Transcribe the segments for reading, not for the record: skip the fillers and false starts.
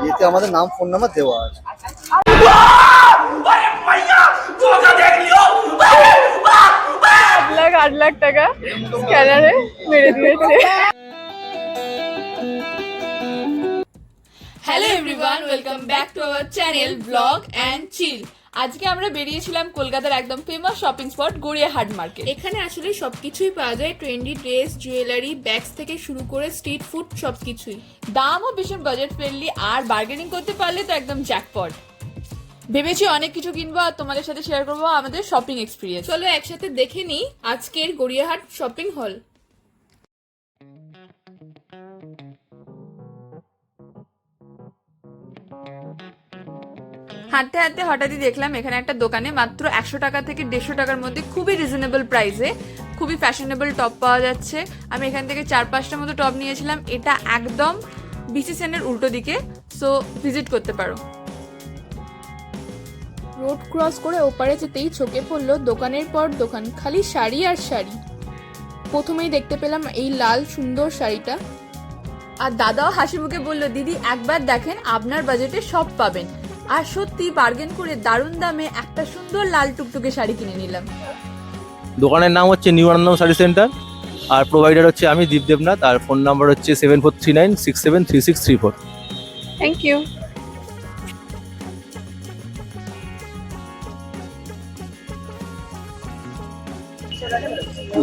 এতে আমাদের নাম ফোন নাম্বার দেওয়া আছে। 8 লাখ টাকা স্ক্যানারে মেরে দিয়েছে। Hello everyone, welcome back to our channel blog and chill. আজকে আমরা বেরিয়েছিলাম কলকাতার একদম famous shopping spot Gariahat market. এখানে আসলে সবকিছুই পাওয়া যায়, ট্রেন্ডি ড্রেস, জুয়েলারি, ব্যাগস থেকে শুরু করে স্ট্রিট ফুড সবকিছুই। দামও ভীষণ বাজেট ফ্রেন্ডলি, আর বার্গেনিং করতে পারলে তো একদম জ্যাকপট। ভেবেছি অনেক কিছু কিনবো আর তোমাদের সাথে শেয়ার করবো আমাদের শপিং এক্সপিরিয়েন্স। চলো একসাথে দেখে নিই আজকের গড়িয়াহাট শপিং হল। হাঁটতে হাঁটতে হঠাৎই দেখলাম এখানে একটা দোকানে মাত্র 100 টাকা থেকে 150 টাকার মধ্যে খুবই রিজনেবল প্রাইসে খুবই ফ্যাশনেবল টপ পাওয়া যাচ্ছে। আমি এখান থেকে 4-5টা মতো টপ নিয়েছিলাম। এটা একদম বিসি সেনের উল্টো দিকে, সো ভিজিট করতে পারো। রোড ক্রস করে ওপারে যেতেই চোখে পড়লো দোকানের পর দোকান, খালি শাড়ি আর শাড়ি। প্রথমেই দেখতে পেলাম এই লাল সুন্দর শাড়িটা, আর দাদাও হাসি মুখে বললো, দিদি একবার দেখেন, আপনার বাজেটে সব পাবেন। আর সত্যি বার্গেন করে দারুণ দামে একটা সুন্দর লাল টুকটুকে শাড়ি কিনে নিলাম। দোকানের নাম হচ্ছে নিউ আনন্দম শাড়ি সেন্টার, আর প্রোভাইডার হচ্ছে আমি দীপ দেবনাথ, আর ফোন নাম্বার হচ্ছে 7439673634। Thank you.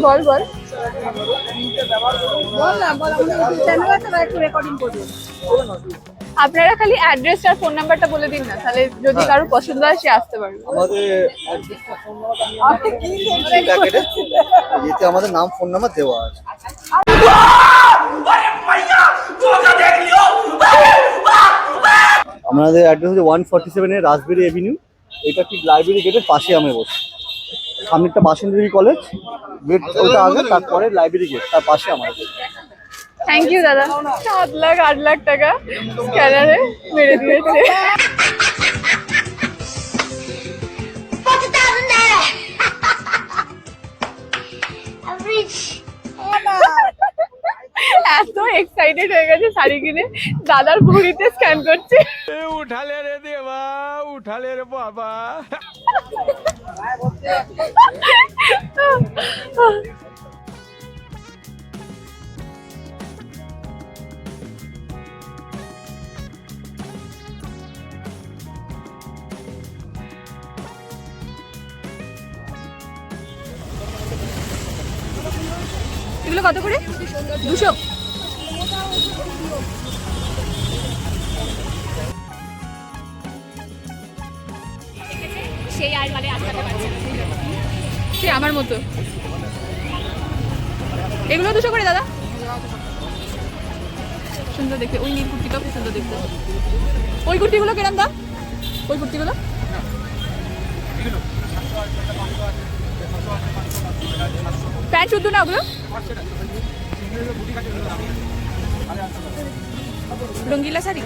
বল বল আপনারা খালি অ্যাড্রেস আর ফোন নাম্বারটা বলে দিন না, তাহলে যদি কারো পছন্দ হয় সে আসতে পারবে। এতে আমাদের নাম ফোন নাম্বার দেওয়া আছে। আমাদের অ্যাড্রেস হচ্ছে 147 এর রাসবেরি এভিনিউ। এটা ঠিক লাইব্রেরি গেটের পাশে আমি বসি। সামনে একটা বাসন্তী কলেজ গেট, ওটা আগে, তারপরে লাইব্রেরি গেট, তার পাশে আমাদের। থ্যাংক ইউ দাদা। 7 লাখ 8 লাখ টাকা স্ক্যানারে মেরে দিয়েছে। এত এক্সাইটেড হয়ে গেছে শাড়ি কিনে, দাদার ঘড়িতে স্ক্যান করছে। উঠালে রে দেবা, উঠালে রে বাবা। এগুলো কত করে? 200। সেই আর মানে আটকাতে পারছে না, সে আমার মতো। এগুলো 200 করে দাদা। সুন্দর দেখতে, ওই নীল কুর্তিটাও খুব সুন্দর দেখতে। ওই কুর্তিগুলো কিরম দাম? ওই কুর্তিগুলো প্যান্ট শুদ্ধ না ওগুলো? রঙ্গিলা শাড়ি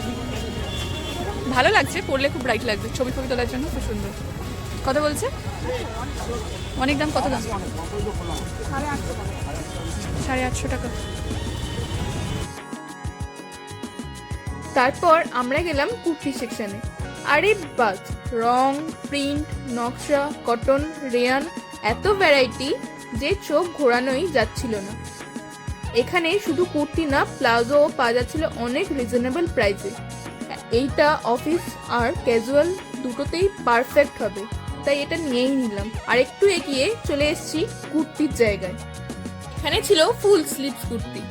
ভালো লাগছে, পরলে খুব ব্রাইট লাগবে, ছবি ছবি তোলার জন্য খুব সুন্দর। কত বলছে? অনেক দাম। কত দাম? 850 টাকা। তারপর আমরা গেলাম কুর্তি সেকশনে। আরে বাস, রং, প্রিন্ট, নকশা, কটন, রেয়ান, এত ভ্যারাইটি যে চোখ ঘোরানোই যাচ্ছিল না। এখানে শুধু কুর্তি না, প্লাজোও পাওয়া যাচ্ছিল অনেক রিজনেবল প্রাইসে। এইটা অফিস আর ক্যাজুয়াল দুটোতেই পারফেক্ট হবে, তাই এটা নিয়েই নিলাম। আর একটু এগিয়ে চলে এসেছি কুর্তির জায়গায়। এখানে ছিল ফুল স্লিভস কুর্তি,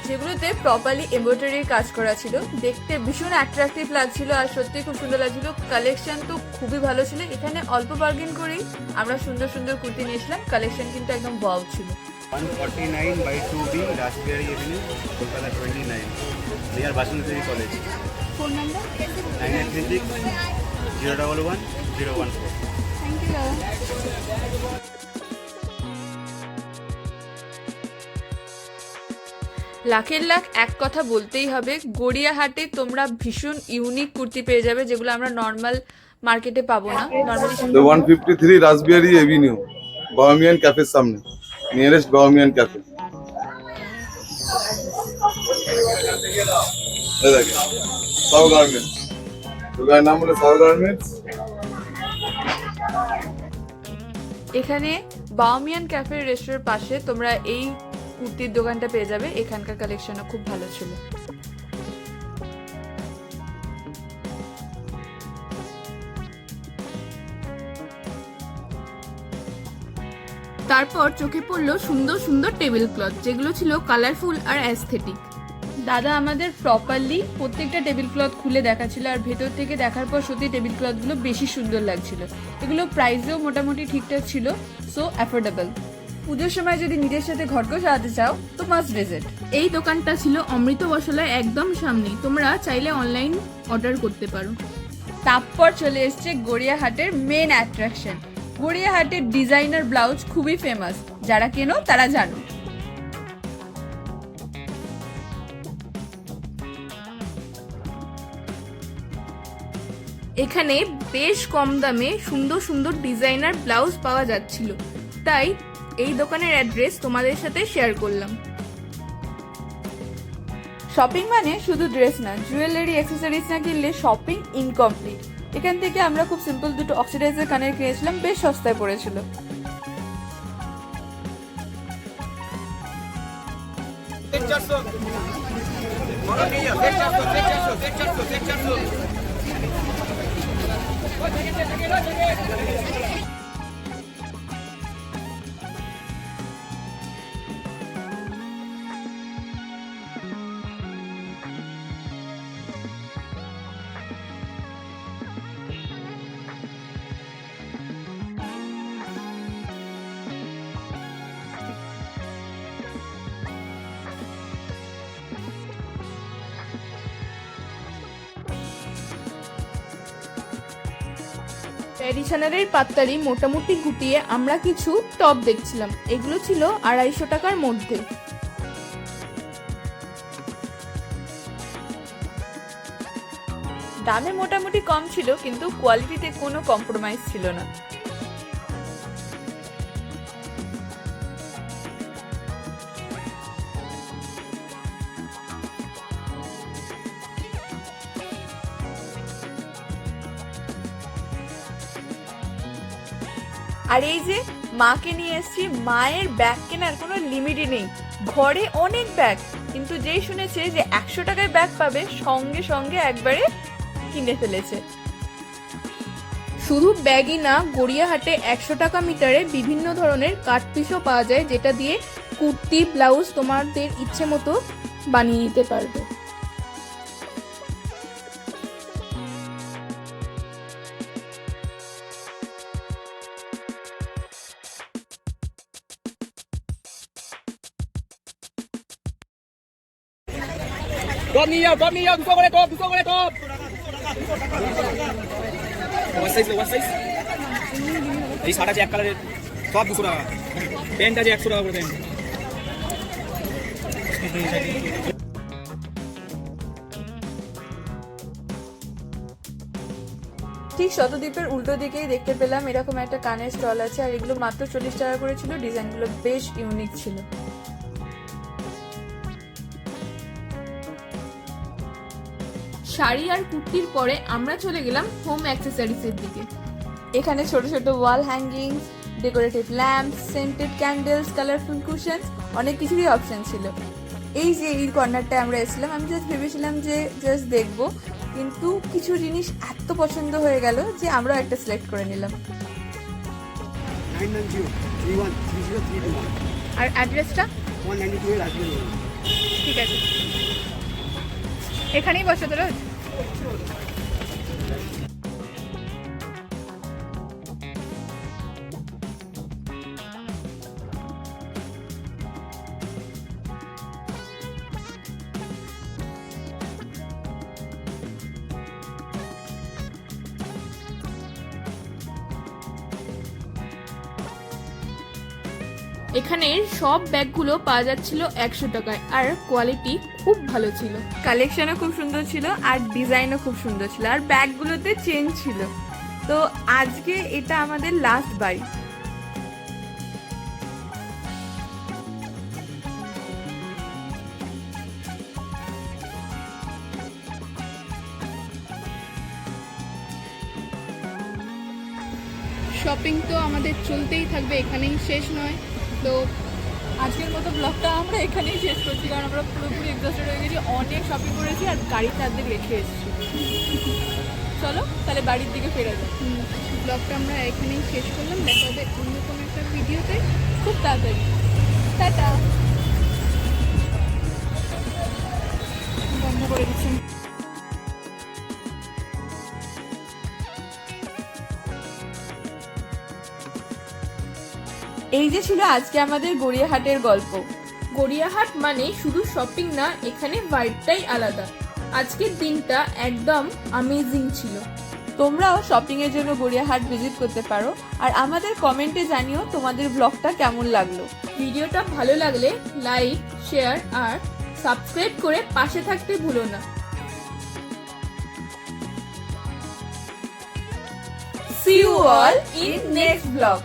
যেগুলোতে প্রপারলি এমব্রয়ডারির কাজ করা ছিল। দেখতে ভীষণ অ্যাট্রাকটিভ লাগছিল আর সত্যি খুব সুন্দর লাগছিল। কালেকশন তো খুবই ভালো ছিল। এখানে অল্প বার্গেন করেই আমরা সুন্দর সুন্দর কুর্তি নিয়েছিলাম। কালেকশন কিন্তু একদম ওয়াও ছিল। 149/2B Rashbehari avenue, Kolkata 29, near Basanti college. Phone number 9836-011-014। Thank you দাদা। লাখের লাখ এক কথা বলতেই হবে, গড়িয়াহাটে তোমরা ভীষণ ইউনিক কুর্তি পেয়ে যাবে, যেগুলো আমরা নর্মাল মার্কেটে পাবো না। নর্মালি 153 রাসবেরি এভিনিউ, বার্মিয়ান ক্যাফের সামনে, নিয়ারেস্ট বার্মিয়ান ক্যাফে। এই দেখেন সাউ গার্মেন্টস, দোকানের নাম হলো সাউ গার্মেন্টস। এখানে বাওমিয়ান ক্যাফে রেস্টুরেন্টের পাশে তোমরা এই কুর্তির দোকানটা পেয়ে যাবে। এখানকার কালেকশনও খুব ভালো ছিল। তারপর চোখে পড়লো সুন্দর সুন্দর টেবিল ক্লথ, যেগুলো ছিল কালারফুল আর অ্যাস্থেটিক। দাদা আমাদের প্রপারলি প্রত্যেকটা টেবিল ক্লথ খুলে দেখাচ্ছিল, আর ভেতর থেকে দেখার পর সত্যি টেবিল ক্লথগুলো বেশি সুন্দর লাগছিল। এগুলো প্রাইসেও মোটামুটি ঠিকঠাক ছিল, সো অ্যাফোর্ডেবল। পুজোর সময় যদি নিজের সাথে ঘরকে সাজাতে চাও তো মাস্ট ভিজিট। এই দোকানটা ছিল অমৃত বসলায় একদম সামনেই, তোমরা চাইলে অনলাইন অর্ডার করতে পারো। তারপর চলে এসছে গড়িয়াহাটের মেন অ্যাট্রাকশন। গড়িয়াহাটের ডিজাইনার ব্লাউজ খুবই ফেমাস, যারা কেনো তারা জানো। এখানে বেশ কম দামে সুন্দর সুন্দর ডিজাইনার ব্লাউজ পাওয়া যাচ্ছিল, তাই এই দোকানের অ্যাড্রেস তোমাদের সাথে শেয়ার করলাম। শপিং মানে শুধু ড্রেস না, জুয়েলারি অ্যাক্সেসরিজ না কিনলে শপিং ইনকমপ্লিট। এখান থেকে আমরা খুব সিম্পল দুটো অক্সিডাইজার কানের কিনেছিলাম, বেশ সস্তায় পড়েছিল। ট্র্যাডিশনালের পাত্তারি মোটামুটি গুটিয়ে আমরা কিছু টপ দেখছিলাম। এগুলো ছিল 250 টাকার মধ্যে। দামে মোটামুটি কম ছিল, কিন্তু কোয়ালিটিতে কোনো কম্প্রোমাইজ ছিল না। আর এই যে মাকে নিয়ে এসেছি, মায়ের ব্যাগ কেনার কোনো লিমিটই নেই। ঘরে অনেক ব্যাগ, কিন্তু যেই শুনেছে যে 100 টাকায় ব্যাগ পাবে, সঙ্গে সঙ্গে একবারে কিনে ফেলেছে। শুধু ব্যাগই না, গড়িয়াহাটে 100 টাকা মিটারে বিভিন্ন ধরনের কাট পিসও পাওয়া যায়, যেটা দিয়ে কুর্তি ব্লাউজ তোমাদের ইচ্ছে মতো বানিয়ে নিতে পারবে। টপ নিয়ে যাও, টপ নিয়ে যাও, দুটো করে টপ, দুটো করে top. One size, one size. এই শার্ট আছে এক কালারের, সব 200 টাকা। প্যান্ট আছে 100 টাকা করে প্যান্ট। ঠিক শতদ্বীপের উল্টো দিকেই দেখতে পেলাম এরকম একটা কানের স্টল আছে, আর এগুলো মাত্র 40 টাকা করে ছিল। ডিজাইনগুলো বেশ ইউনিক ছিল। শাড়ি আর কুর্তির পরে আমরা চলে গেলাম হোম অ্যাক্সেসরিজের দিকে। এখানে ছোট ছোট wall hangings, decorative lamp, scented candles, colourful cushions, অনেক কিছুরই অপশন ছিল। এই যে এই কর্নারটায় আমরা এসেছিলাম, আমি জাস্ট ভেবেছিলাম যে জাস্ট দেখবো, কিন্তু কিছু জিনিস এত পছন্দ হয়ে গেল যে আমরাও একটা সিলেক্ট করে নিলাম। 990313031 আর অ্যাড্রেসটা 192 এর রাজবাড়ি। ঠিক আছে, এখানেই বসে তো রোজ। এখানে সব ব্যাগগুলো পাওয়া যাচ্ছিল 100 টাকায়, আর কোয়ালিটি খুব ভালো ছিল। কালেকশনও খুব সুন্দর ছিল, আর ডিজাইনও খুব সুন্দর ছিল, আর ব্যাগগুলোতে চেন ছিল। তো আজকে এটা আমাদের লাস্ট বাই। শপিং তো আমাদের চলতেই থাকবে, এখানেই শেষ নয়। তো আজকের মতো ব্লগটা আমরা এখানেই শেষ করছি, কারণ আমরা পুরোপুরি এক্সস্টেড হয়ে গেছি, অনেক শপিং করেছি আর গাড়িতে অর্ধেক রেখে এসেছি। চলো তাহলে বাড়ির দিকে ফেরা যায়। ব্লগটা আমরা এখানেই শেষ করলাম, দেখা হবে অন্য কোনো একটা ভিডিওতে খুব তাড়াতাড়ি। টাটা। বন্ধ করে দিচ্ছি। এই যে ছিল আজকে আমাদের গড়িয়াহাটের গল্প। গড়িয়াহাট মানে শুধু শপিং না, এখানে ভাইবটাই আলাদা। আজকের দিনটা একদম অ্যামেজিং ছিল। তোমরাও শপিং এর জন্য গড়িয়াহাট ভিজিট করতে পারো, আর আমাদের কমেন্টে জানিও তোমাদের ব্লগটা কেমন লাগলো। ভিডিওটা ভালো লাগলে লাইক, শেয়ার আর সাবস্ক্রাইব করে পাশে থাকতে ভুলো না। See you all in next vlog.